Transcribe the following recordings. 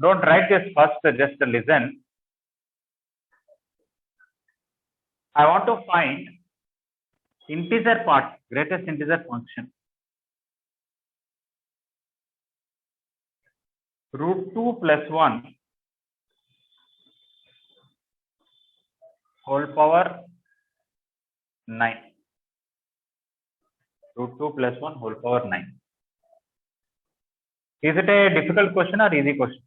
Don't write this first, just listen. I want to find integer part, greatest integer function. Root 2 plus 1 whole power 9. Root 2 plus 1 whole power 9. Is it a difficult question or easy question?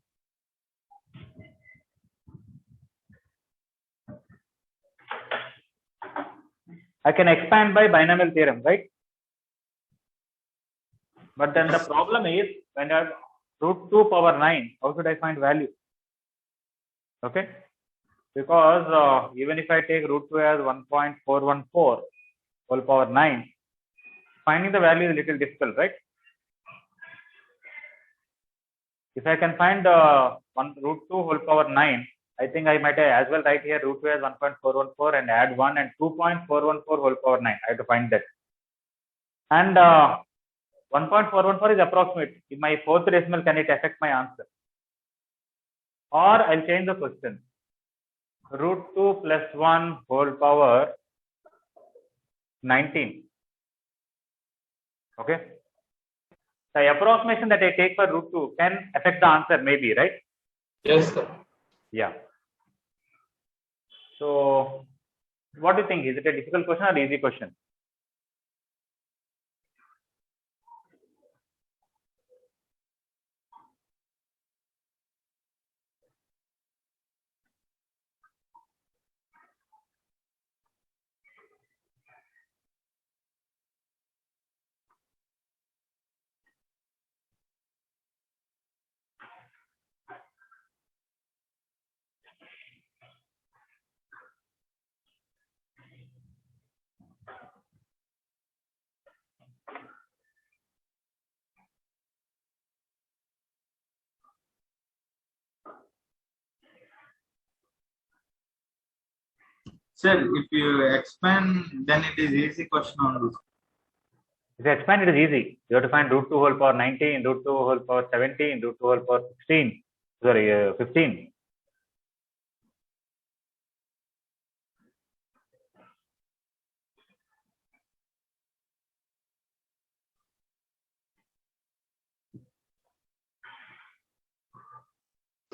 I can expand by binomial theorem, right? But then the problem is when I have root 2 power 9, how should I find value? Okay, because even if I take root 2 as 1.414 whole power 9, finding the value is a little difficult, right? If I can find root 2 whole power 9, I think I might as well write here root 2 as 1.414 and add 1 and 2.414 whole power 9. I have to find that. And 1.414 is approximate. In my fourth decimal, can it affect my answer? Or I'll change the question. Root 2 plus 1 whole power 19. Okay. The approximation that I take for root 2 can affect the answer, maybe, right? Yes, sir. Yeah. So, what do you think? Is it a difficult question or easy question? Sir, if you expand, then it is easy question only. If you expand, it is easy. You have to find root 2 whole power 19, root 2 whole power 17, root 2 whole power 16. Sorry, 15.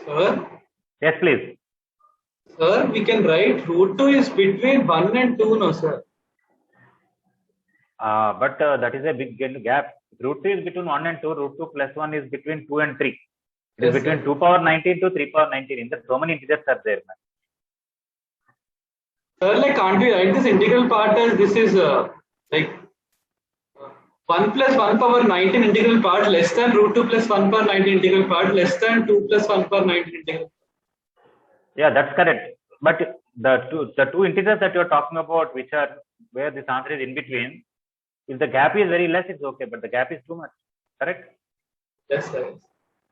Sir? Yes, please. Sir, we can write root 2 is between 1 and 2, no, sir? But that is a big gap. Root 2 is between 1 and 2. Root 2 plus 1 is between 2 and 3. It is Yes, between sir. 2 power 19 to 3 power 19. In that, so many integers are there. Sir, like, can't we write this integral part as this is like 1 plus 1 power 19 integral part less than root 2 plus 1 power 19 integral part less than 2 plus 1 power 19 integral. Yeah, that's correct. But the two integers that you are talking about, which are where this answer is in between, if the gap is very less, it's okay. But the gap is too much. Correct? Yes, sir.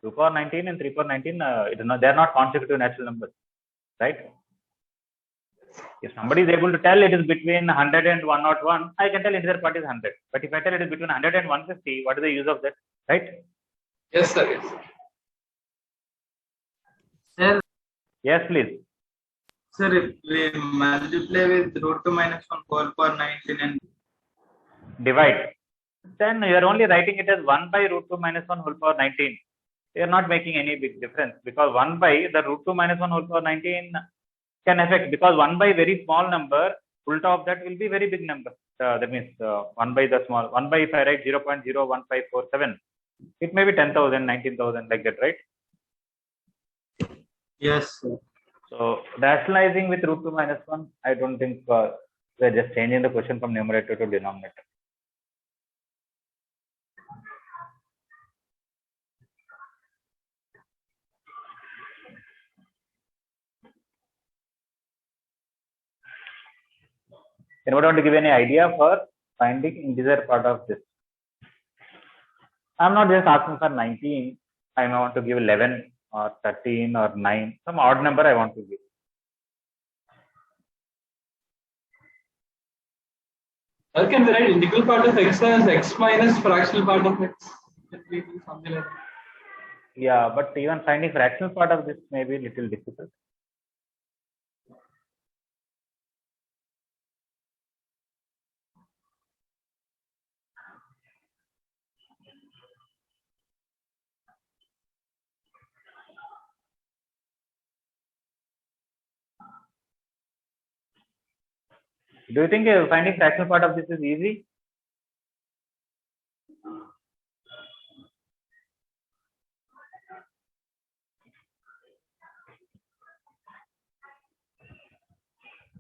2 power 19 and 3 power 19, they are not consecutive natural numbers, right? If somebody is able to tell it is between 100 and 101, I can tell integer part is 100. But if I tell it is between 100 and 150, what is the use of that, right? Yes, sir. Yes. Sir, Yes, please. sir, if we multiply with root 2 minus 1 whole power 19 and Divide. Then you are only writing it as 1 by root 2 minus 1 whole power 19. You are not making any big difference because 1 by the root 2 minus 1 whole power 19 can affect, because 1 by very small number, ulte of that will be very big number. That means 1 by the small, 1 by if I write 0.01547, it may be 10,000, 19,000 like that, right? yes, sir. So rationalizing with root 2 minus 1, I don't think we are just changing the question from numerator to denominator. Anyone want to give any idea for finding integer part of this? I'm not just asking for 19. I want to give 11 or 13 or 9. Some odd number I want to give. Sir, can we write integral part of x as x minus fractional part of x? Something like that. Yeah, but even finding fractional part of this may be little difficult. Do you think finding fractional part of this is easy?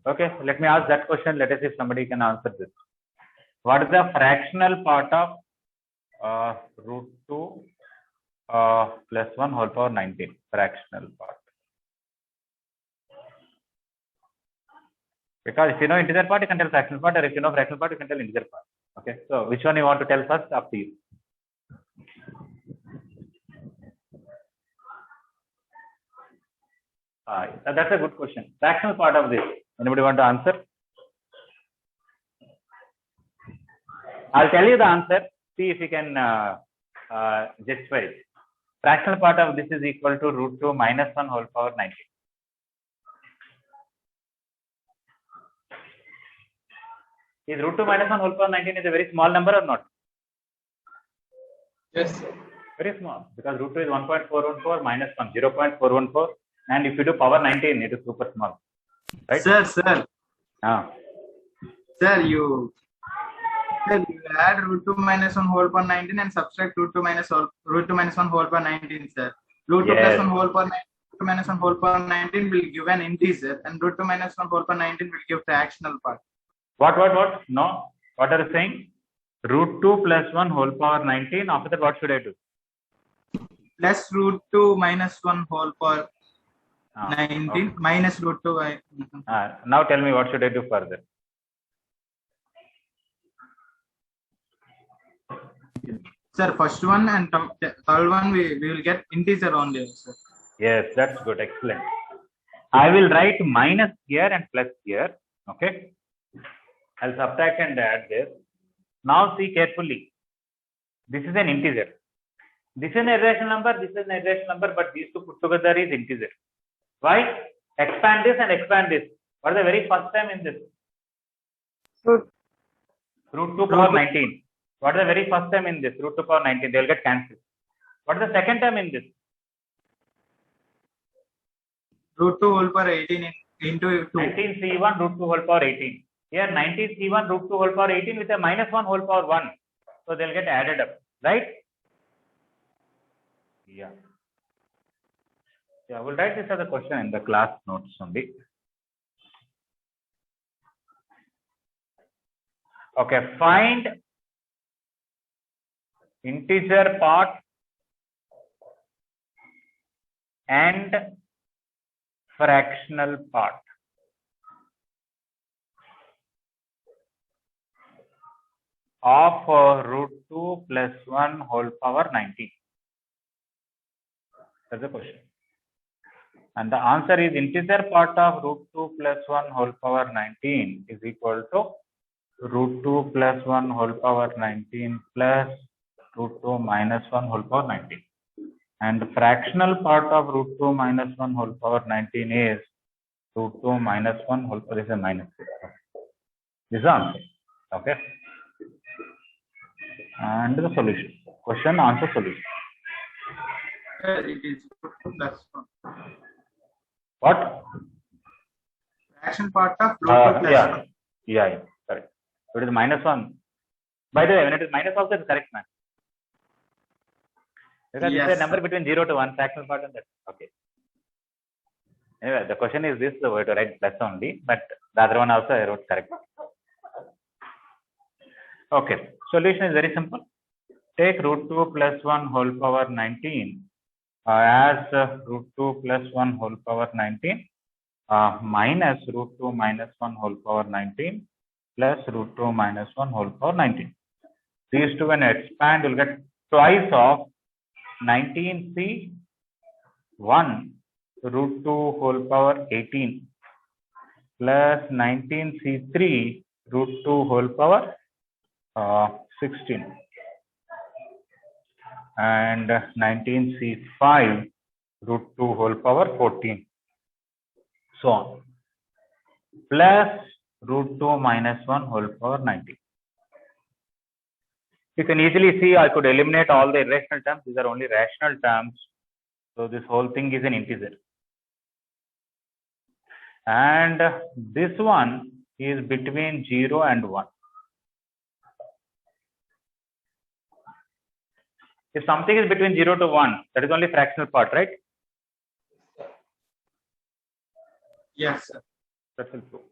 Okay, let me ask that question. Let us see if somebody can answer this. What is the fractional part of root 2 plus 1 whole power 19? Fractional part. Because if you know integer part, you can tell fractional part, or if you know fractional part, you can tell integer part. Okay, so which one you want to tell first? Up to you. That's a good question. Fractional part of this. Anybody want to answer? I'll tell you the answer. See if you can justify it. Fractional part of this is equal to root 2 minus 1 whole power 19. Is root 2 minus 1 whole power 19 is a very small number or not? Yes, sir. Very small, because root 2 is 1.414 minus 1, 0.414. And if you do power 19, it is super small. Right? Sir, you add root 2 minus 1 whole power 19 and subtract root 2 minus 1 whole power 19, sir. Root 2 plus 1 whole power 19, root 2 minus 1 whole power 19 will give an integer, and root 2 minus 1 whole power 19 will give fractional part. What? No. What are you saying? Root 2 plus 1 whole power 19. After that, what should I do? Plus root 2 minus 1 whole power 19 okay. minus root 2. Now tell me what should I do further? Sir, first one and third one we will get integer only, sir. Yes, that's good. Excellent. I will write minus here and plus here. Okay. I'll subtract and add this. Now see carefully. This is an integer. This is an irrational number. This is an irrational number. But these two put together is integer. Why? Expand this and expand this. What is the very first time in this? Root 2 power 19. What is the very first time in this? Root 2 power 19. They will get cancelled. What is the second time in this? Root 2 whole power 18 into 2. 19c1 root 2 whole power 18. Here 19c1 root 2 whole power 18 with a minus 1 whole power 1. So they'll get added up. Right? Yeah. Yeah, we'll write this as a question in the class notes only. Okay, find integer part and fractional part. Of root 2 plus 1 whole power 19. That's the question. And the answer is integer part of root 2 plus 1 whole power 19 is equal to root 2 plus 1 whole power 19 plus root 2 minus 1 whole power 19. And fractional part of root 2 minus 1 whole power 19 is root 2 minus 1 whole power is a minus 6. This is the answer. Okay. And the solution. Question, answer, solution. It is root 2 plus 1. What? Fraction part of root 2 plus 1. Yeah, correct. So it is minus 1. By the way, when it is minus also, it is correct, man. Because Yes, it's a number between 0 to 1, fractional part and that. Okay. Anyway, the question is this, so we have to write plus only, but the other one also I wrote correct. Okay. Solution is very simple. Take root 2 plus 1 whole power 19 as root 2 plus 1 whole power 19 minus root 2 minus 1 whole power 19 plus root 2 minus 1 whole power 19. These two when expand, you'll get twice of 19c 1 root 2 whole power 18 plus 19c3 root 2 whole power 16. and 19c5 root 2 whole power 14, so on, plus root 2 minus 1 whole power 19. You can easily see I could eliminate all the irrational terms. These are only rational terms. So this whole thing is an integer. And this one is between 0 and 1. If something is between 0 to 1, that is only fractional part, right? Yes, sir. That will prove.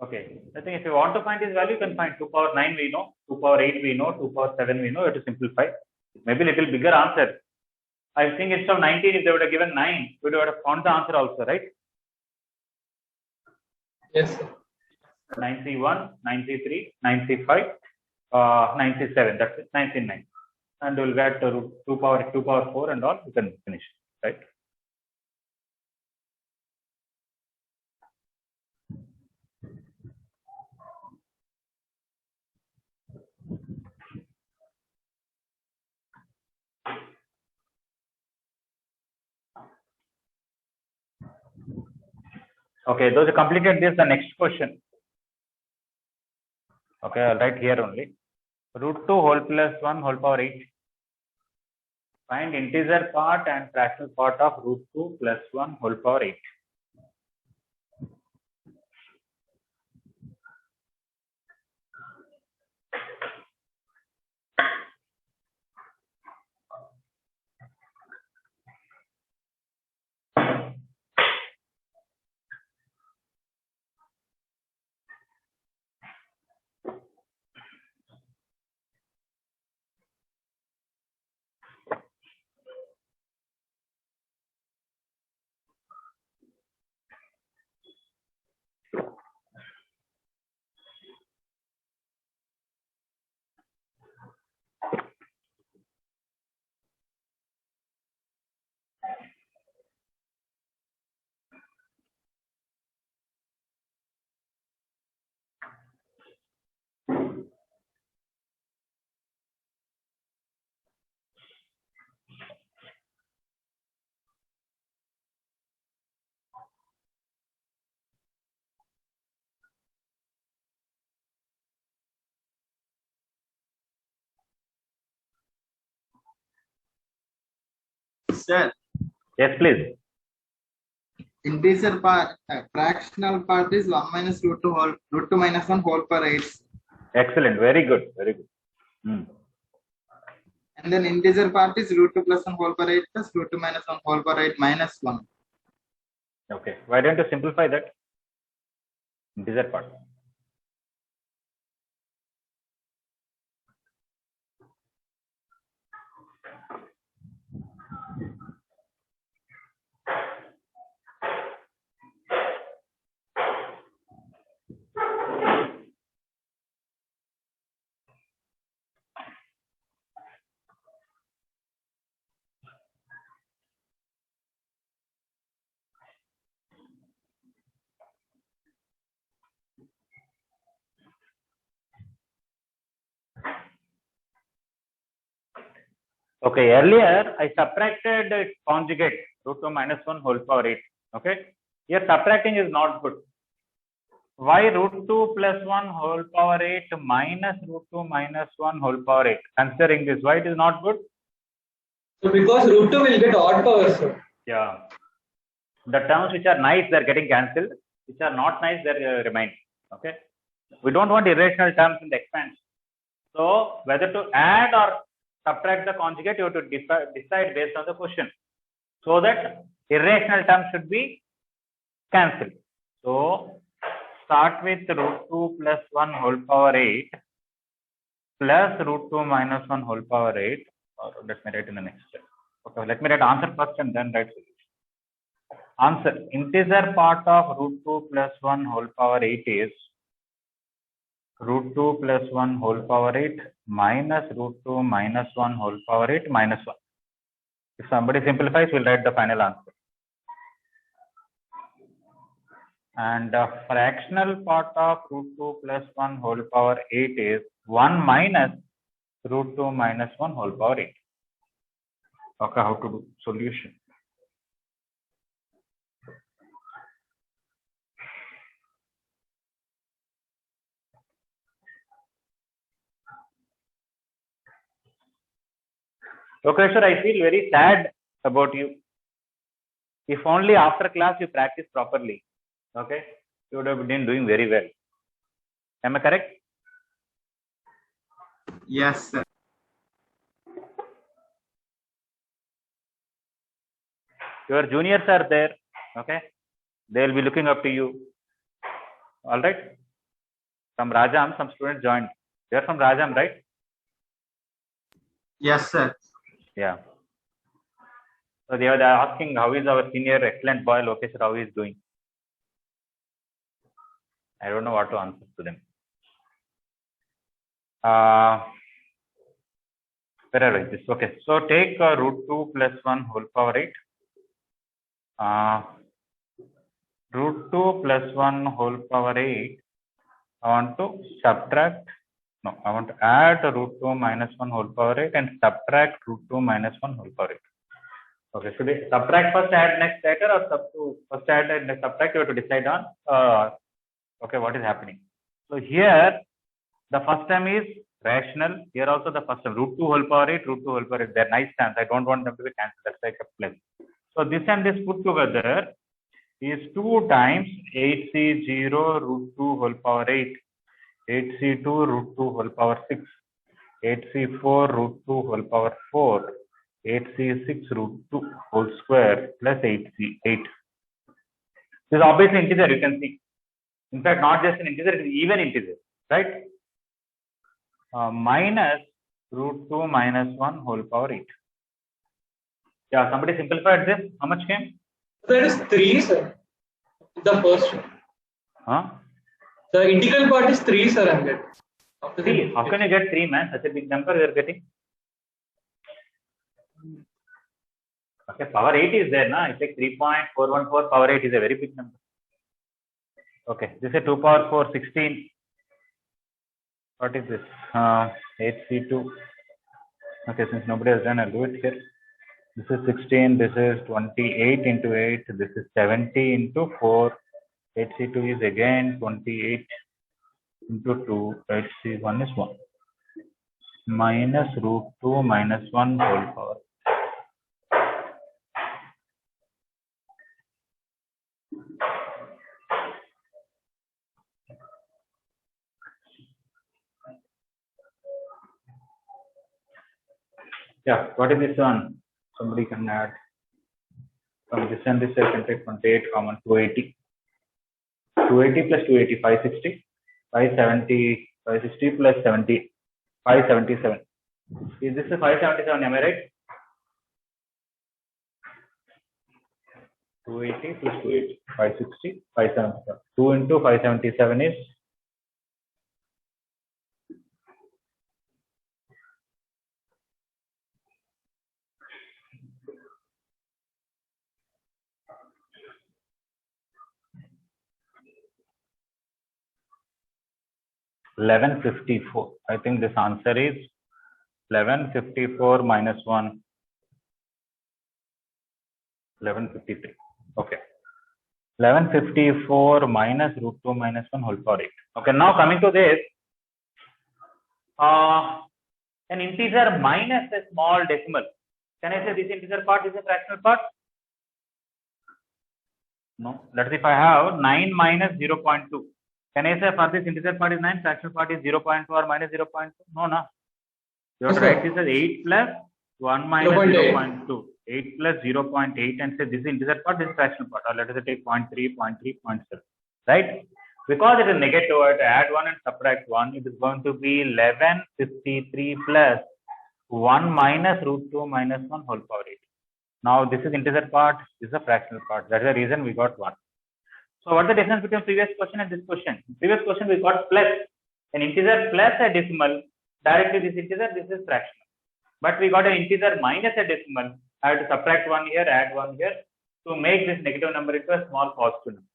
Okay. I think if you want to find this value, you can find 2 power 9 we know, 2 power 8 we know, 2 power 7 we know. You have to simplify. Maybe little bigger answer. I think instead of 19, if they would have given 9, we would have found the answer also, right? Yes, sir. 9C1, 9C3, 9C5, 9C7. That's it. 9C9. And we'll get 2 power 4 and all. You can finish, right? Okay, those who completed this, the next question. Okay, I'll write here only. Root 2 whole plus 1 whole power 8. Find integer part and fractional part of root 2 plus 1 whole power 8. Sir, Yes, please. integer part, fractional part is 1 minus root 2 minus 1 whole power 8. Excellent. Very good. Very good. And then integer part is root 2 plus 1 whole power 8 plus root 2 minus 1 whole power 8 minus 1. Okay. Why don't you simplify that? Integer part. Okay, earlier I subtracted its conjugate root 2 minus 1 whole power 8. Okay, here subtracting is not good. Why root 2 plus 1 whole power 8 minus root 2 minus 1 whole power 8? Considering this, why it is not good? So because root 2 will get odd powers, sir. Yeah, the terms which are nice, they are getting cancelled. Which are not nice, they remain. Okay, we don't want irrational terms in the expansion. So whether to add or subtract the conjugate, you have to decide based on the question, so that irrational terms should be cancelled. So start with root 2 plus 1 whole power 8 plus root 2 minus 1 whole power 8. Or let me write in the next step. Okay, let me write answer first and then write solution. Answer: integer part of root 2 plus 1 whole power 8 is root 2 plus 1 whole power 8 minus root 2 minus 1 whole power 8 minus 1. If somebody simplifies, we'll write the final answer. And the fractional part of root 2 plus 1 whole power 8 is 1 minus root 2 minus 1 whole power 8. Okay, how to do solution? Okay, sir, I feel very sad about you. If only after class you practice properly, okay, you would have been doing very well. Am I correct? Yes, sir. Your juniors are there, okay, they will be looking up to you. All right. From Rajam, some students joined. They are from Rajam, right? Yes, sir. Yeah. So they are asking how is our senior excellent boy Lokesh, how he is doing. I don't know what to answer to them. Where are we? This okay. So take root 2 plus 1 whole power 8. Root 2 plus 1 whole power 8. I want to subtract. No, I want to add root 2 minus 1 whole power 8 and subtract root 2 minus 1 whole power 8. Okay, should we subtract first, add next later, or first add and subtract? You have to decide on. Okay, what is happening? So here, the first term is rational. Here also the first term, root 2 whole power 8, root 2 whole power 8. They're nice terms. I don't want them to be cancelled. That's like a plus. So this and this put together is 2 times 8c0 root 2 whole power 8, 8c2 root 2 whole power 6, 8c4 root 2 whole power 4, 8c6 root 2 whole square plus 8c8. This is obviously integer, you can see. In fact, not just an integer, it is even integer, right? Minus root 2 minus 1 whole power 8. Yeah, somebody simplified this. How much came? That is 3, sir. The first one. Huh? The integral part is 3, sir. I'm getting. 3. How can you get 3, man? Such a big number you are getting. Okay, power 8 is there, na? It's like 3.414 power 8 is a very big number. Okay, this is 2 power 4, 16. What is this? 8c2. Okay, since nobody has done, I'll do it here. This is 16, this is 28 into 8, this is 70 into 4. 8c2 is again 28 into 2, 8c1 is 1. Minus root 2 minus 1 whole power. Yeah, what is this one? Somebody can add. From this and this I can take 28 common, 280. 280 plus 280, 560. 570, 560 plus 70, 577. Is this a 577, am I right? 280 plus 280, 560, 577. 2 into 577 is 1154. I think this answer is 1154 minus 1. 1153. Okay. 1154 minus root 2 minus 1 whole power 8. Okay, now coming to this. An integer minus a small decimal. Can I say this integer part is a fractional part? No. Let's say if I have 9 minus 0.2. Can I say for this integer part is 9, fractional part is 0.2 or minus 0.2? No, no. You have to write this as 8 plus 1 minus 0.2. 8 plus 0.8 and say this is integer part, this is fractional part. Or let us say take 0.3, 0.3, 0.7. Right? Because it is negative, I have to add 1 and subtract 1. It is going to be 1153 plus 1 minus root 2 minus 1 whole power 8. Now this is integer part, this is a fractional part. That's the reason we got 1. So what is the difference between previous question and this question? Previous question we got plus an integer plus a decimal. Directly this integer, this is fractional. But we got an integer minus a decimal. I have to subtract 1 here, add 1 here to make this negative number into a small positive number.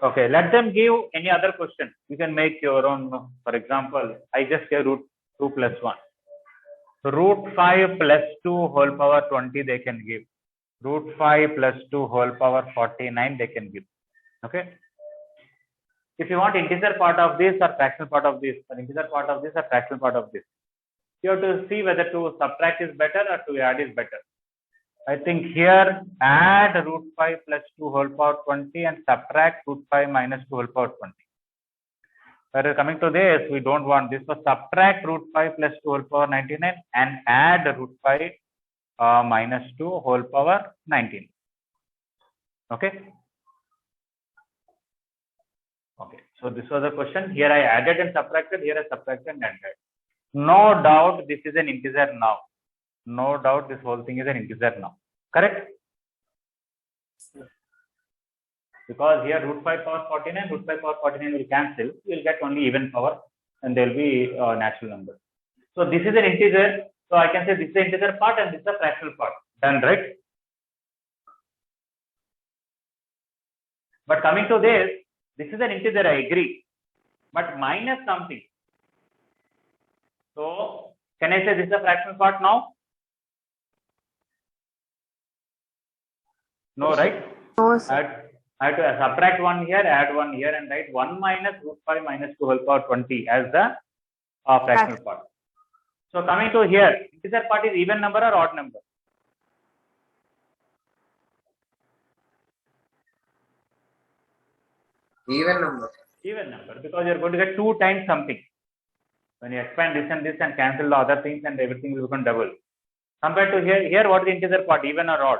Okay, let them give any other question. You can make your own. For example, I just gave root 2 plus 1. So root 5 plus 2 whole power 20 they can give. Root 5 plus 2 whole power 49 they can give. Okay. If you want integer part of this or fractional part of this, or integer part of this or fractional part of this, you have to see whether to subtract is better or to add is better. I think here add root 5 plus 2 whole power 20 and subtract root 5 minus 2 whole power 20. Whereas coming to this, we don't want this. So subtract root 5 plus 2 whole power 99 and add root 5 minus 2 whole power 19. Okay. Okay. So this was the question. Here I added and subtracted. Here I subtracted and added. No doubt this is an integer now. No doubt this whole thing is an integer now. Correct? Because here root 5 power 49, root 5 power 49 will cancel. You will get only even power and there will be natural number. So this is an integer. So I can say this is the integer part and this is the fractional part. Done, right? But coming to this is an integer, I agree. But minus something. So can I say this is the fractional part now? No, right? No, sir. I have to subtract 1 here, add 1 here, and write 1 minus root 5 minus 2 whole power 20 as the fractional part. So coming to here, integer part is even number or odd number? Even number. Even number, because you are going to get 2 times something. When you expand this and cancel the other things and everything will become double. Compared to here what is the integer part, even or odd?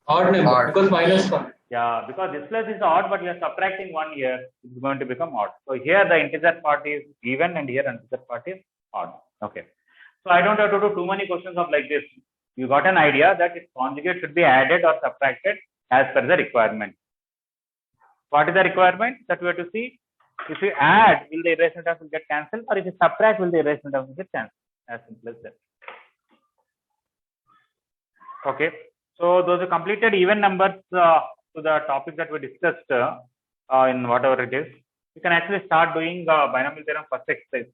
Odd number, Odd. because minus 1. Yeah, because this plus is odd, but you are subtracting 1 here, it's going to become odd. So here the integer part is even and here integer part is odd. Okay. So I don't have to do too many questions of like this. You got an idea that its conjugate should be added or subtracted as per the requirement. What is the requirement that we have to see? If you add, will the irrational terms will get cancelled, or if you subtract, will the irrational terms get cancelled? As simple as that. Okay. So those are completed even numbers to the topic that we discussed in whatever it is. You can actually start doing binomial theorem first exercise,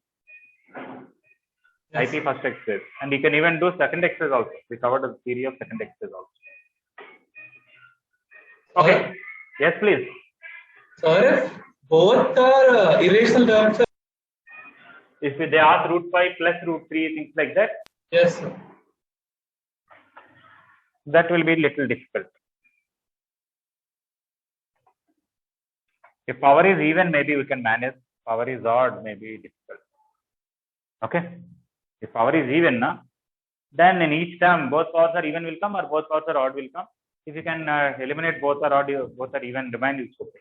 Yes. IP first exercise, and you can even do second exercise also. We covered the theory of second exercise also. Okay. Yes, please. Sir, if both are irrational terms, If they ask root 5 plus root 3, things like that, yes, sir. that will be little difficult. If power is even, maybe we can manage. Power is odd, maybe difficult. Okay. If power is even, then in each term, both powers are even will come or both powers are odd will come. If you can eliminate both are odd, both are even, remain, it's okay.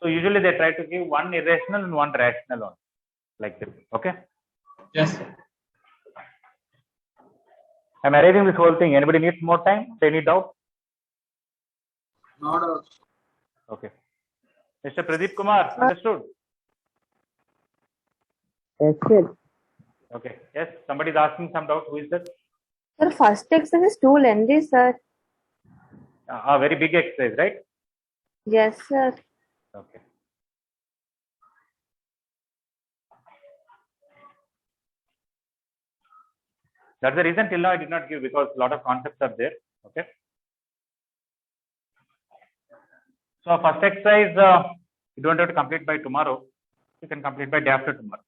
So usually they try to give one irrational and one rational only, like this. Okay. Yes, sir. I'm arranging this whole thing. Anybody needs more time? Any doubt? No doubt. Okay. Mr. Pradeep Kumar, understood? Yes, sir. Okay. Yes, somebody is asking some doubt. Who is that? Sir, first exercise is too lengthy, sir. A very big exercise, right? Yes, sir. Okay. That's the reason till now I did not give, because a lot of concepts are there. Okay. So first exercise, you don't have to complete by tomorrow. You can complete by day after tomorrow.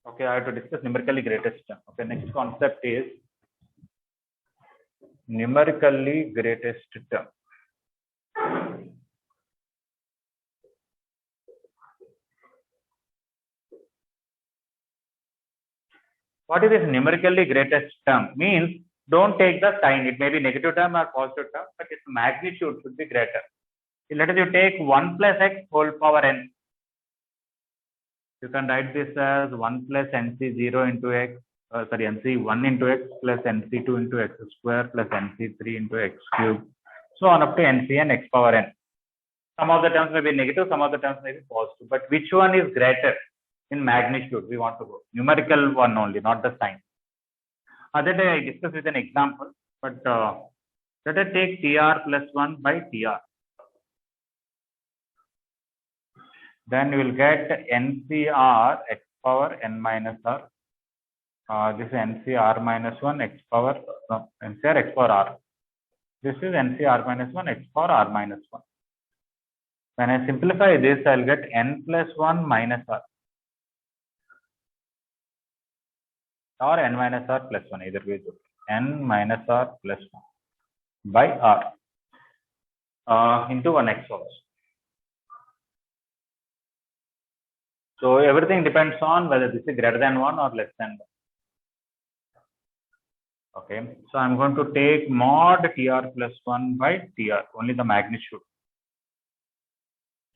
Okay, I have to discuss numerically greatest term. Okay, next concept is numerically greatest term. What is this numerically greatest term? Means don't take the sign. It may be negative term or positive term, but its magnitude should be greater. Let us you take 1 plus x whole power n. You can write this as 1 plus nc0 into x, nc1 into x plus nc2 into x square plus nc3 into x cube, so on up to nc and x power n. Some of the terms may be negative, some of the terms may be positive. But which one is greater in magnitude? We want to go numerical one only, not the sign. Other day I discussed with an example, but let us take TR plus 1 by TR. Then you will get NCR x power n minus r. This is NCR minus 1 x power, no, NCR x power r. This is NCR minus 1 x power r minus 1. When I simplify this, I will get n plus 1 minus r. Or n minus r plus 1, either way is okay. N minus r plus 1 by r into 1x also. So everything depends on whether this is greater than 1 or less than 1. Okay, so I'm going to take mod TR plus 1 by TR, only the magnitude.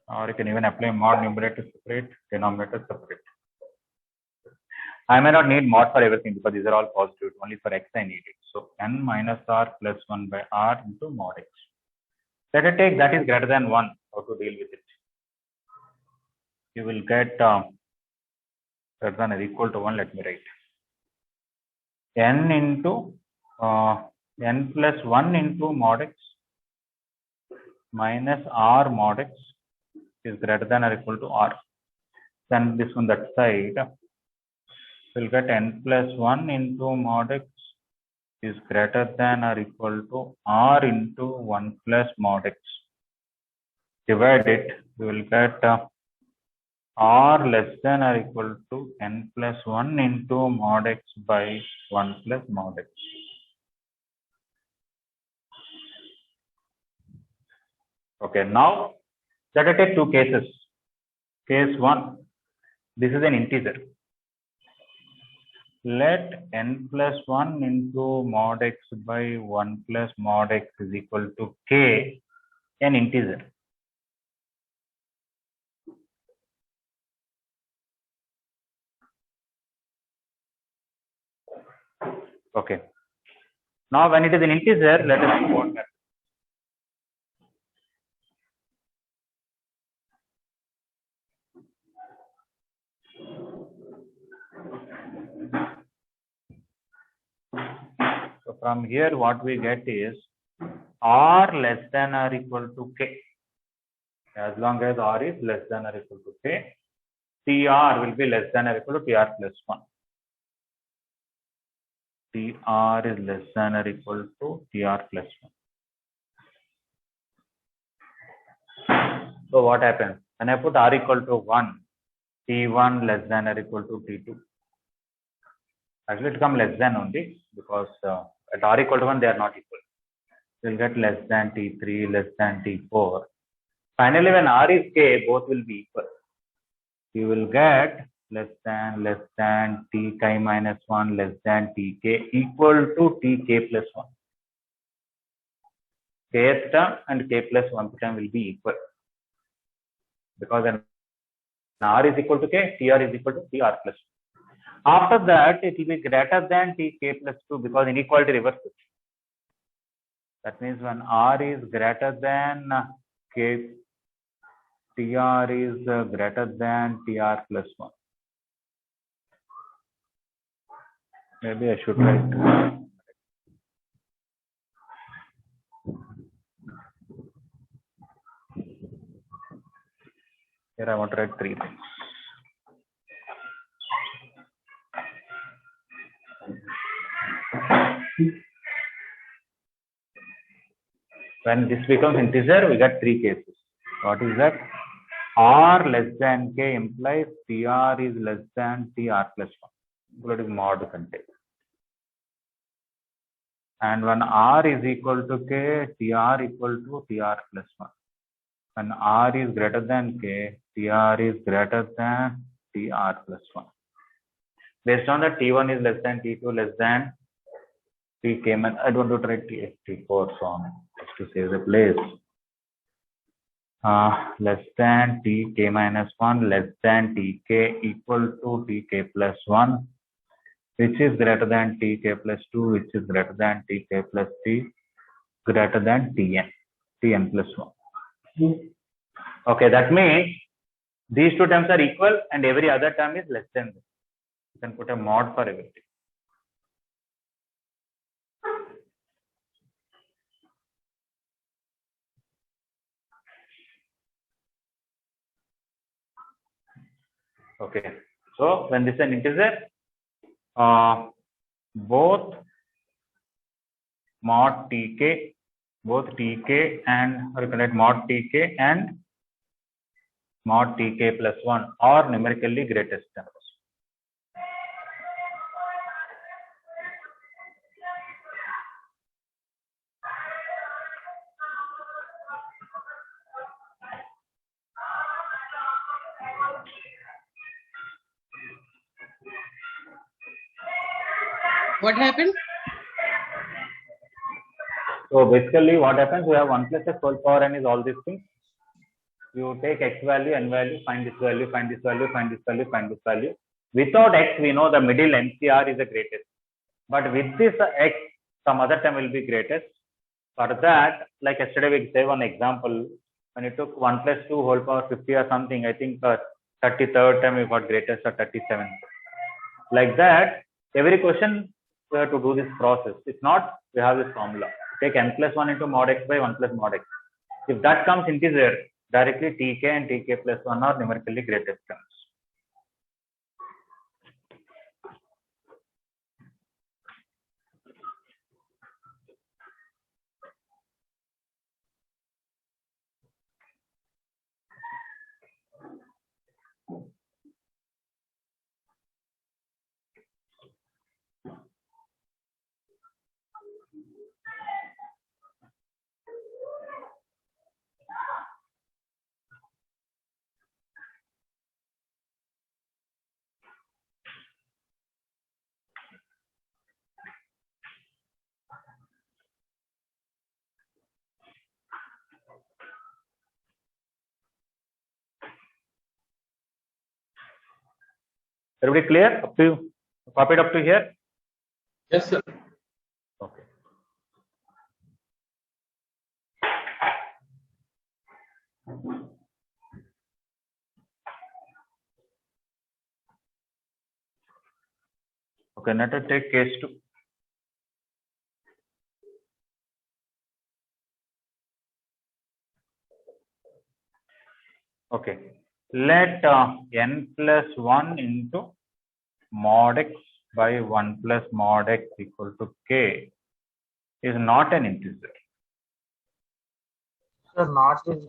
Or you can even apply mod numerator separate, denominator separate. I may not need mod for everything because these are all positive. Only for x I need it. So n minus r plus 1 by r into mod x. Let us take that is greater than 1. How to deal with it? You will get greater than or equal to 1. Let me write n into n plus 1 into mod x minus r mod x is greater than or equal to r. Then this on that side will get n plus 1 into mod x is greater than or equal to r into 1 plus mod x. Divide it, we will get r less than or equal to n plus 1 into mod x by 1 plus mod x. Okay, now let us take two cases. Case 1, this is an integer. Let n plus 1 into mod x by 1 plus mod x is equal to k, an integer. Okay. Now when it is an integer, let us see what happens. So from here what we get is r less than or equal to k. As long as r is less than or equal to k, TR will be less than or equal to TR plus 1. TR is less than or equal to TR plus 1. So what happens? When I put r equal to 1, T1 less than or equal to T2. Actually it become less than only because at r equal to 1 they are not equal. You will get less than T3, less than T4. Finally when r is k, both will be equal. You will get less than Tk minus 1 less than Tk equal to Tk plus 1. Kth term and k plus 1 term will be equal. Because when r is equal to k, Tr is equal to Tr plus 2. After that, it will be greater than Tk plus 2 because inequality reverses. That means when r is greater than k, Tr is greater than Tr plus 1. Maybe I should write. Here I want to write 3 things. When this becomes integer, we get 3 cases. What is that? R less than k implies Tr is less than Tr plus 1, including mod content. And when R is equal to k, Tr equal to Tr plus 1. When R is greater than k, Tr is greater than Tr plus 1. Based on that, T1 is less than T2 less than Tk. I don't want to write T4 so on, just to save the place. Less than Tk minus 1 less than Tk equal to Tk plus 1, which is greater than Tk plus 2, which is greater than Tk plus 3, greater than Tn plus 1. Okay, that means these two terms are equal and every other term is less than this. You can put a mod for everything. Okay, so when this is an integer, both mod tk, both tk and, or you can write mod tk and mod tk plus 1 are numerically greatest terms. What happened? So basically what happens, we have 1 plus x whole power n is all these things. You take x value, n value, find this value, find this value, find this value, find this value. Without x, we know the middle NCR is the greatest. But with this x, some other term will be greatest. For that, like yesterday we gave one example, when you took 1 plus 2 whole power 50 or something, I think 33rd term you got greatest or 37th. Like that, every question we have to do this process. If not, we have this formula. Take n plus 1 into mod x by 1 plus mod x. If that comes integer, directly tk and tk plus 1 are numerically greatest terms. Everybody clear? Up to you. Copied up to here? Yes, sir. Okay. Okay, let us take case 2. Okay, let n plus 1 into mod x by 1 plus mod x equal to k is not an integer. Sir, not is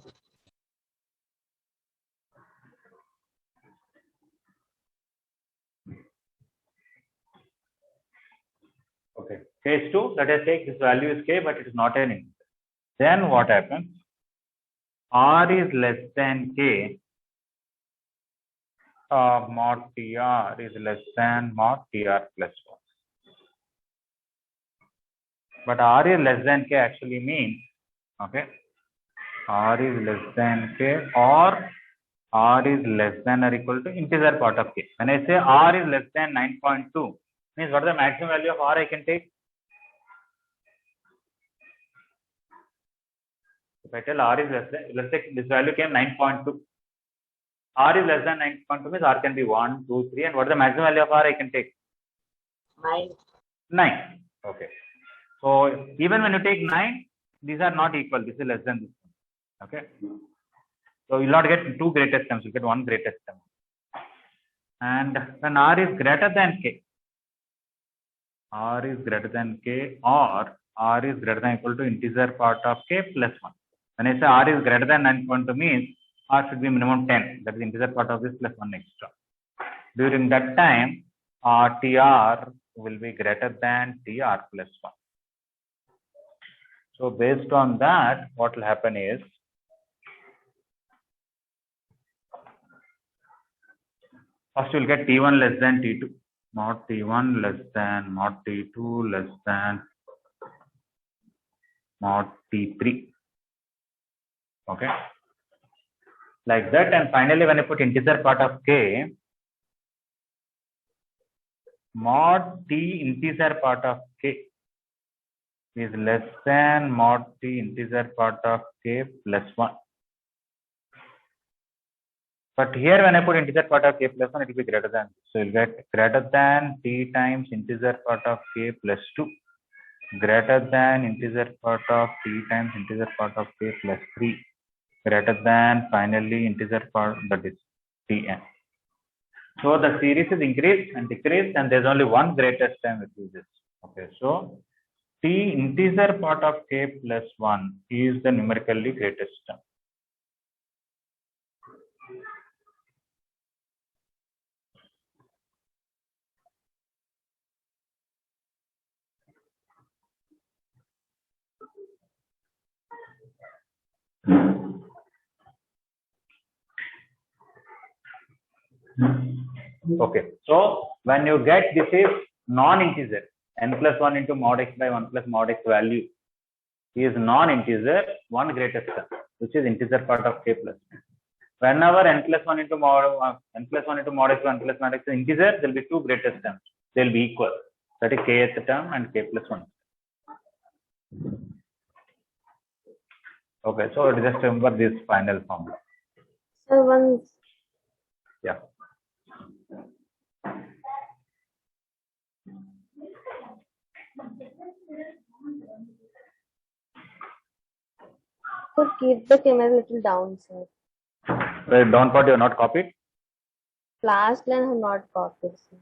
Okay, case 2, let us take this value is k, but it is not an integer. Then what happens? R is less than k, mod tr is less than mod tr plus 1. But R is less than k actually means, okay, R is less than k or R is less than or equal to integer part of k. When I say R is less than 9.2, means what is the maximum value of R I can take? If I tell R is less than, let's say this value came 9.2. R is less than 9.2 means R can be 1, 2, 3, and what is the maximum value of R I can take? 9. 9. Okay. So even when you take 9, these are not equal. This is less than this. Okay. So you will not get two greatest terms, you get one greatest term. And when R is greater than k, R is greater than k or R is greater than equal to integer part of k plus 1. When I say R is greater than 9.2 means R should be minimum 10. That is integer part of this plus 1 extra. During that time, TR will be greater than TR plus 1. So based on that, what will happen is, first you will get T1 less than T2, mod T1 less than mod T2 less than mod T3. Okay, like that, and finally when I put integer part of k, mod T integer part of k is less than mod T integer part of k plus 1. But here when I put integer part of k plus 1, it will be greater than. So you'll get greater than t times integer part of k plus 2, greater than integer part of t times integer part of k plus 3, greater than finally integer part, that is tn. So the series is increased and decreased, and there's only one greatest term which is this. Okay, so t integer part of k plus 1 is the numerically greatest term. Okay, so when you get this is non-integer, n plus 1 into mod x by 1 plus mod x value is non-integer, one greatest term, which is integer part of k plus 1. Whenever n plus 1 into mod x by 1 plus mod x is integer, there will be two greatest terms. They will be equal. That is kth term and k plus 1. Okay, so just remember this final formula. So once Yeah. so keep the camera a little down, sir. The down part you have not copied. Last line I have not copied, sir.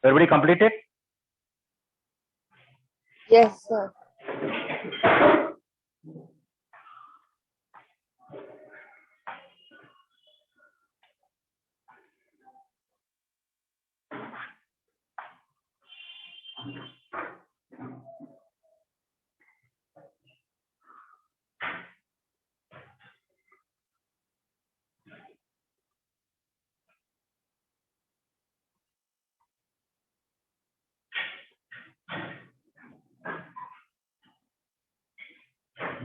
Everybody completed? Yes, sir.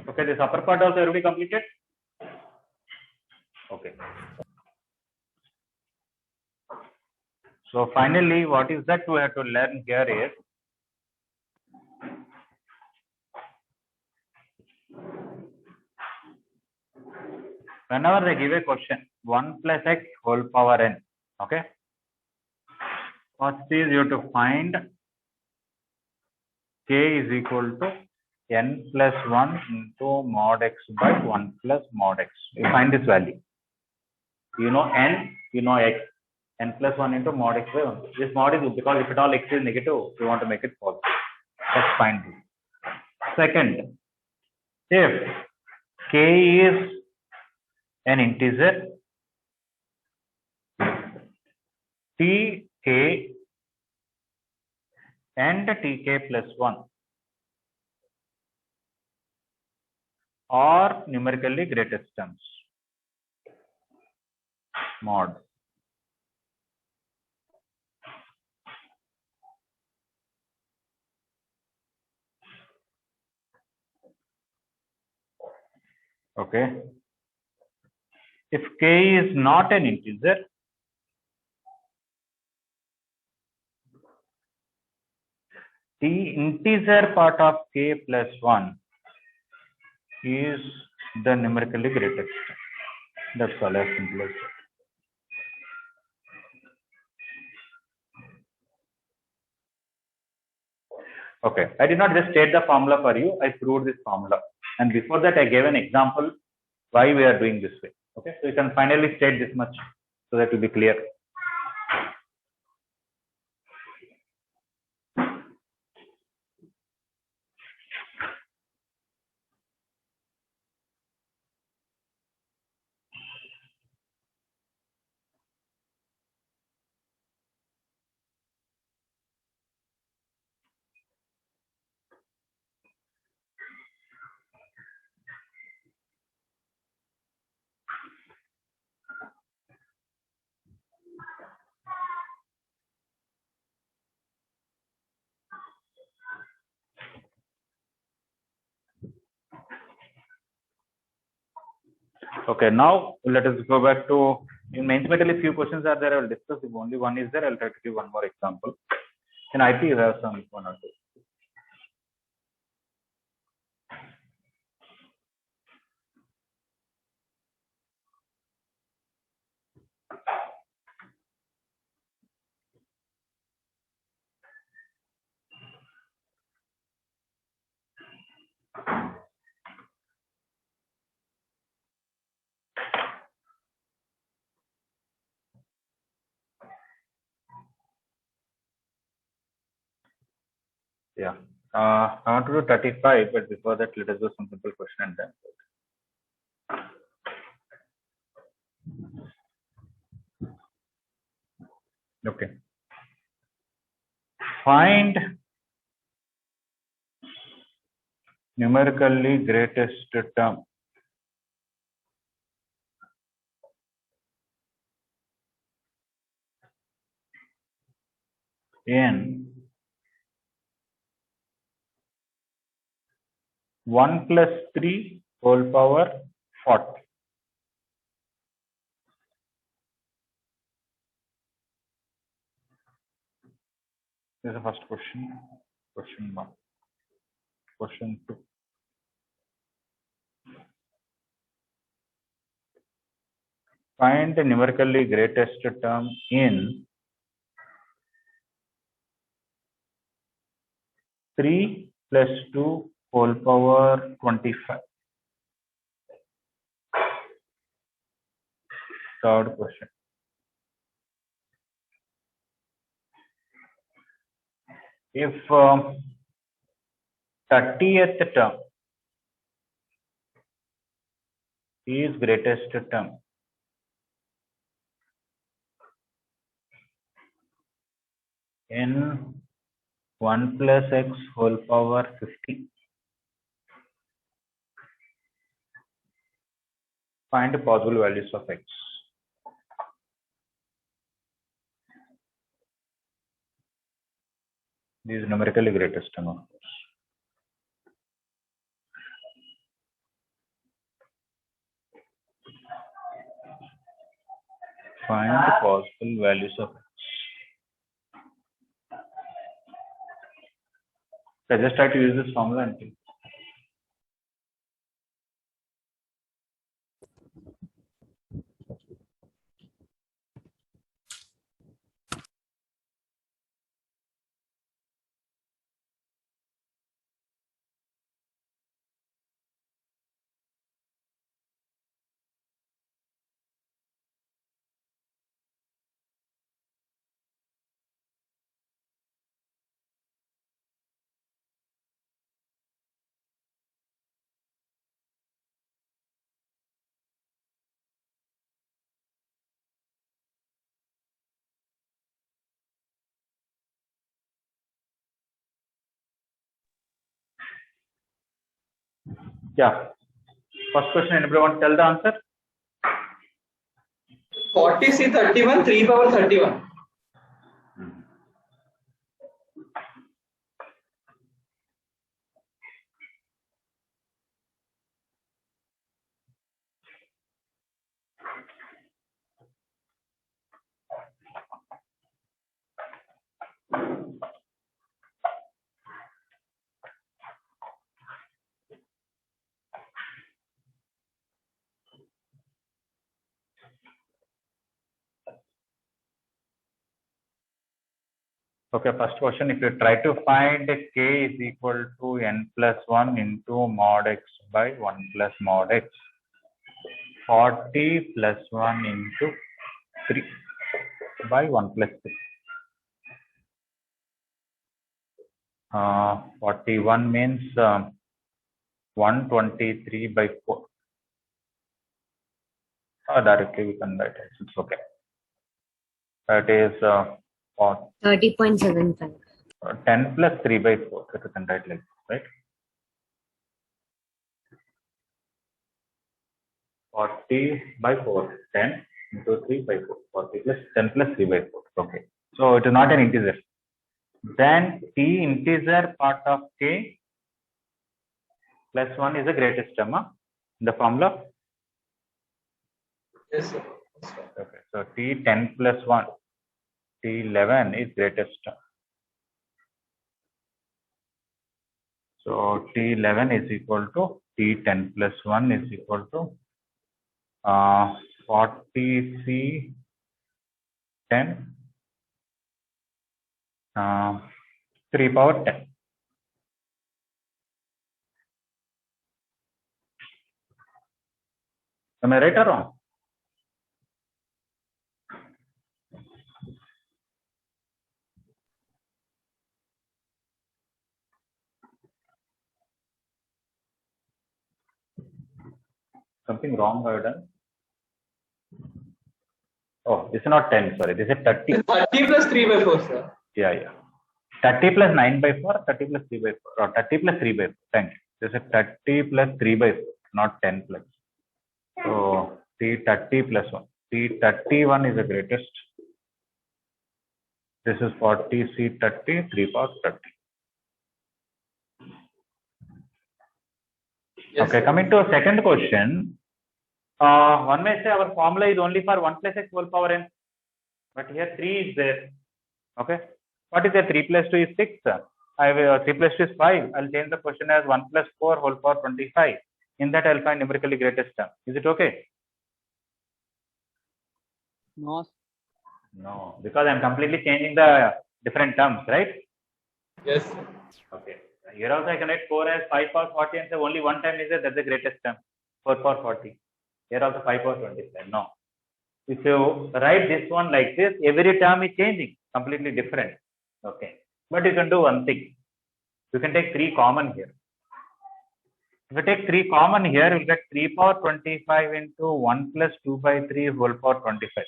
Okay, this upper part also everybody completed? Okay. So finally, what is that we have to learn here is whenever they give a question 1 plus x whole power n, okay, first is you have to find k is equal to n plus 1 into mod x by 1 plus mod x. You find this value. You know n, you know x. N plus 1 into mod x by 1. This mod is because if at all x is negative, we want to make it positive. Let's find this. Second, if k is an integer, tk and tk plus 1 are numerically greatest terms. Mod. Okay. If k is not an integer, the integer part of k plus 1 is the numerically greatest. That's all, as simple as that. Okay, I did not just state the formula for you, I proved this formula. And before that, I gave an example why we are doing this way. Okay, so you can finally state this much so that will be clear. Okay, now let us go back to, in mains metal, few questions are there, I will discuss. If only one is there, I'll try to give one more example. In IT, you have some one or two. Yeah. I want to do 35, but before that, let us do some simple question and then. Okay. Find numerically greatest term in 1 plus 3 whole power 40. This is the first question. Question 1. Question 2. Find the numerically greatest term in 3 plus 2 whole power 25. Third question. If 30th term is greatest term, in 1 plus x whole power 50. Find the possible values of x. This is numerically greatest term, of course. Find the possible values of x. I just try to use this formula and Yeah. First question, anybody want to tell the answer? 40C31, 3 power 31. Okay, first question, if you try to find k is equal to n plus 1 into mod x by 1 plus mod x, 40 plus 1 into 3 by 1 plus 3. 41 means 123 by 4. Directly we can write it, it's okay. That is 30.75. 10 plus 3 by 4, that we can write like this, right? 40 by 4, 10 into 3 by 4, 40 plus 10 plus 3 by 4. Okay. So it is not an integer. Then t integer part of k plus 1 is the greatest term in the formula. Yes, sir. Okay. So t 10 plus 1, t 11 is greatest term. So t 11 is equal to t 10 plus 1 is equal to 40c 10 3 power 10. Am I right or wrong? Something wrong I have done. Oh, this is not 10, sorry. This is 30. 30 plus 3 by 4, sir. Yeah. 30 plus 9 by 4, 30 plus 3 by 4, or 30 plus 3 by 4. Thank you. This is 30 plus 3 by 4, not 10 plus. So, T30 plus 1. T31 is the greatest. This is 40C30, 3 power 30. Yes, Okay, sir. coming to a second question. One may say our formula is only for 1 plus x whole power n. But here 3 is there. Okay. What is there? 3 plus 2 is 6. 3 plus 2 is 5. I'll change the question as 1 plus 4 whole power 25. In that, I'll find numerically greatest term. Is it okay? No. No, because I'm completely changing the different terms, right? Yes, sir. Okay. Here also I can write 4 as 5 power 40 and say only one time is there, that's the greatest term. 4 power 40. Here also 5 power 25. No. If you write this one like this, every term is changing, completely different. Okay. But you can do one thing. You can take 3 common here. If you take 3 common here, you'll get 3 power 25 into 1 plus 2 by 3 whole power 25.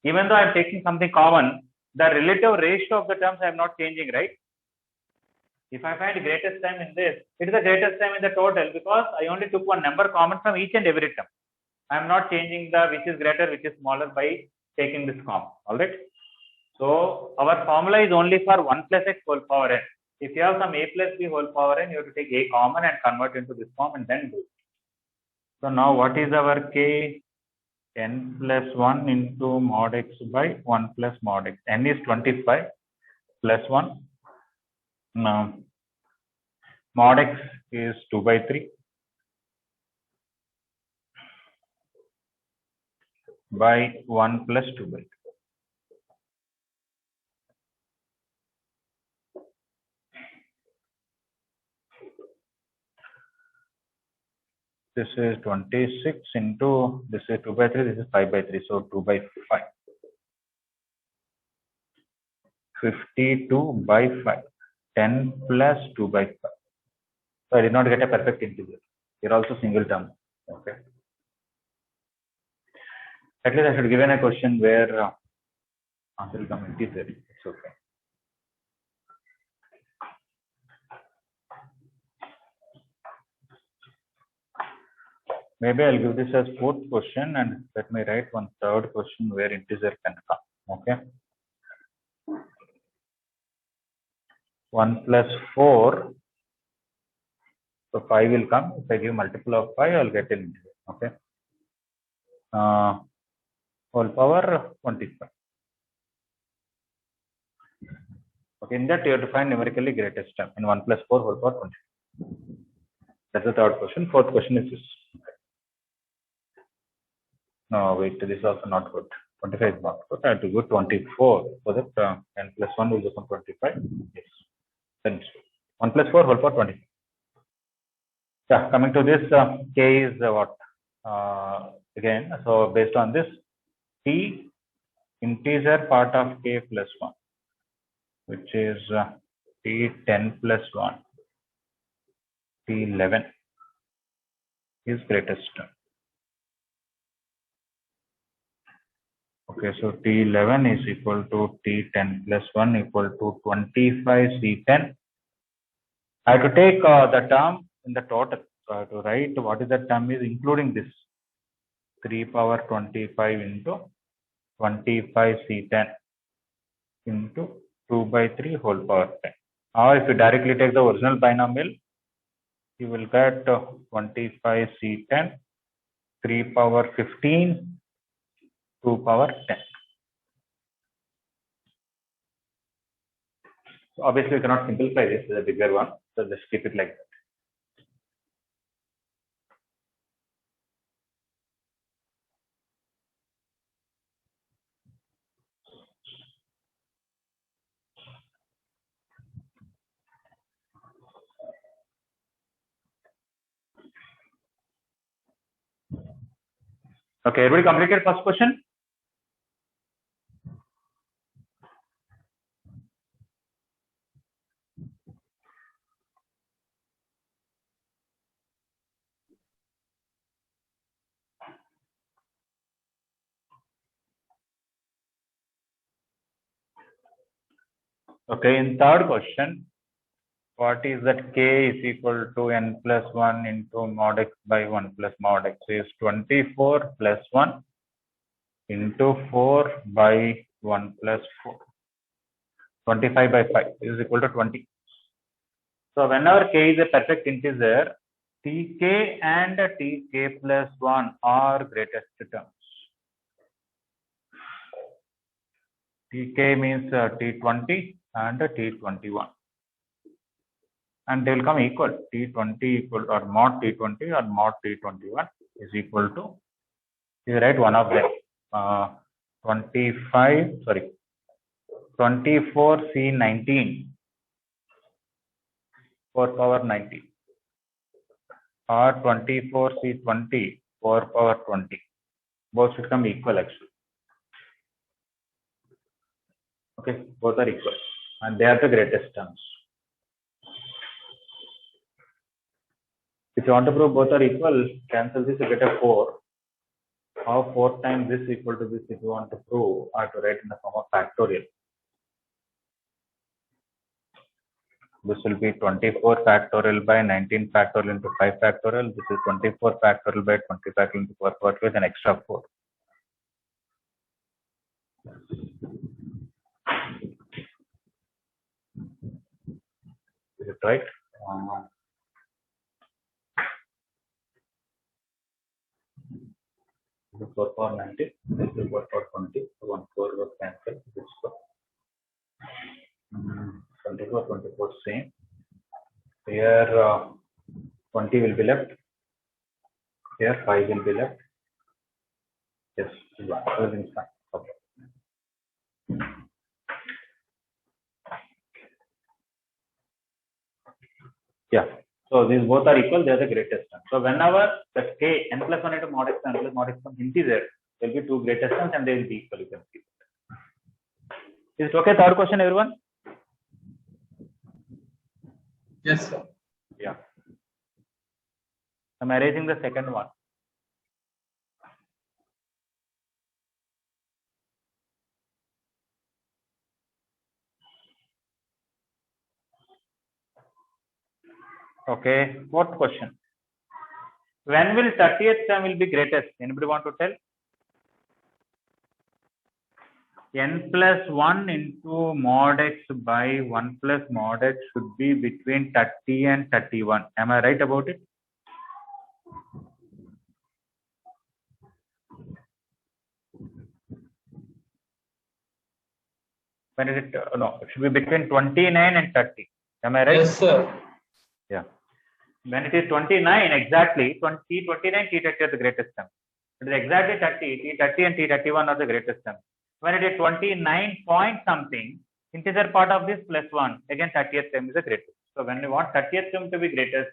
Even though I'm taking something common, the relative ratio of the terms I am not changing, right? If I find greatest term in this, it is the greatest term in the total because I only took one number common from each and every term. I am not changing the which is greater, which is smaller by taking this common. All right. So our formula is only for 1 plus x whole power n. If you have some a plus b whole power n, you have to take a common and convert into this form and then do it. So now what is our k? N plus 1 into mod x by 1 plus mod x. N is 25 plus 1. Now, mod x is 2 by 3 by 1 plus 2 by 2. This is 26 into, this is 2 by 3, this is 5 by 3, so 2 by 5. 52 by 5, 10 plus 2 by 5. So I did not get a perfect integer. Here also single term. Okay. At least I should give in a question where answer will come integer. It's okay. Maybe I'll give this as fourth question and let me write one third question where integer can come. Okay. 1 plus 4. So 5 will come. If I give multiple of 5, I'll get an integer. Okay. Whole power 25. Okay. In that, you have to find numerically greatest term in 1 plus 4 whole power 20. That's the third question. Fourth question is this. No, wait, this is also not good. 25 is not good. I have to go 24 so that n plus 1 will become 25. Yes. Then 1 plus 4 whole power 20. Yeah, coming to this, k is what? Again, so based on this, t integer part of k plus 1, which is t10 plus 1, t11 is greatest term. Okay, so t11 is equal to t10 plus 1 equal to 25 c10. I have to take the term in the total. So I have to write what is the term is including this 3 power 25 into 25 c10 into 2 by 3 whole power 10. Or if you directly take the original binomial, you will get 25 c10, 3 power 15, 2 power 10. So obviously, you cannot simplify this to a bigger one. So just keep it like that. Okay, everybody completed first question? Okay, in third question, what is that k is equal to n plus 1 into mod x by 1 plus mod x is 24 plus 1 into 4 by 1 plus 4. 25 by 5 is equal to 20. So whenever k is a perfect integer, tk and tk plus 1 are greatest terms. tk means t20 and t21. And they will come equal. t20 equal or mod t20 or mod t21 is equal to, you write one of them. 24c19 4 power 90 or 24c20 4 power 20. Both should come equal actually. Okay, both are equal and they are the greatest terms. If you want to prove both are equal, cancel this, you get a 4. How 4 times this equal to this if you want to prove, I have to write in the form of factorial. This will be 24 factorial by 19 factorial into 5 factorial. This is 24 factorial by 20 factorial into 4 factorial with an extra 4. Is it right? 4 power 90, this is 4 power 20, so 1 4 was cancelled. This 24, 24 same. Here 20 will be left. Here 5 will be left. Yes, everything is fine. Okay. Yeah. So these both are equal, they are the greatest terms. So whenever the k n plus 1 into mod x n plus mod x comes integer, there will be two greatest terms and they will be equal. You can see. Is it okay? Third question, everyone? Yes, sir. Yeah. I'm arranging the second one. Okay. Fourth question. When will 30th term will be greatest? Anybody want to tell? N plus 1 into mod x by 1 plus mod x should be between 30 and 31. Am I right about it? When is it? No, it should be between 29 and 30. Am I right? Yes, sir. Yeah. When it is 29, exactly, T29, T30 are the greatest term. It is exactly 30, T30 and T31 are the greatest term. When it is 29 point something, integer part of this plus 1, again 30th term is the greatest. So when we want 30th term to be greatest,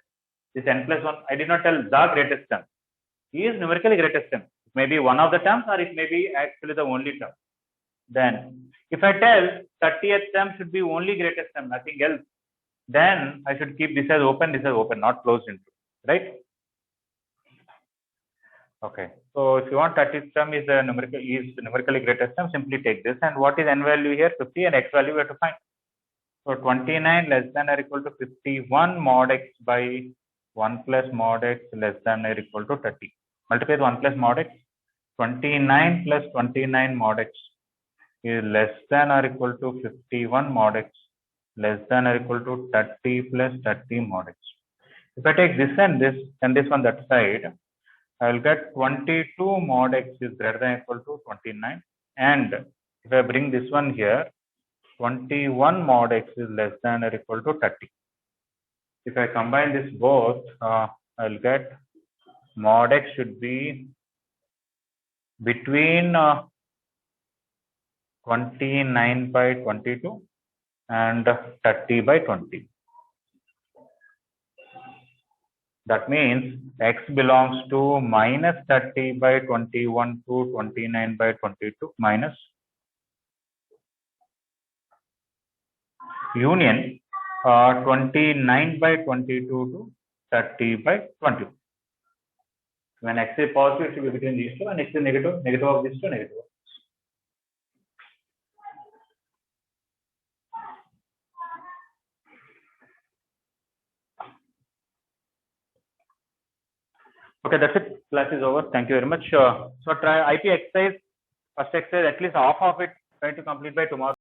this n plus 1, I did not tell the greatest term. He is numerically greatest term. It may be one of the terms or it may be actually the only term. Then, if I tell 30th term should be only greatest term, nothing else, then I should keep this as open, not closed into, right? Okay. So if you want 30th term is the numerically greatest term, simply take this. And what is n value here? 50, and x value we have to find. So 29 less than or equal to 51 mod x by 1 plus mod x less than or equal to 30. Multiply with 1 plus mod x. 29 plus 29 mod x is less than or equal to 51 mod x less than or equal to 30 plus 30 mod x. If I take this and this on that side, I will get 22 mod x is greater than or equal to 29. And if I bring this one here, 21 mod x is less than or equal to 30. If I combine this both, I will get mod x should be between 29 by 22 and 30 by 20. That means x belongs to minus 30 by 21 to 29 by 22 minus union 29 by 22 to 30 by 20. When x is positive, it should be between these two, and x is negative, negative of these two, negative. Okay, that's it. Class is over. Thank you very much. So try IP exercise, first exercise, at least half of it, try to complete by tomorrow.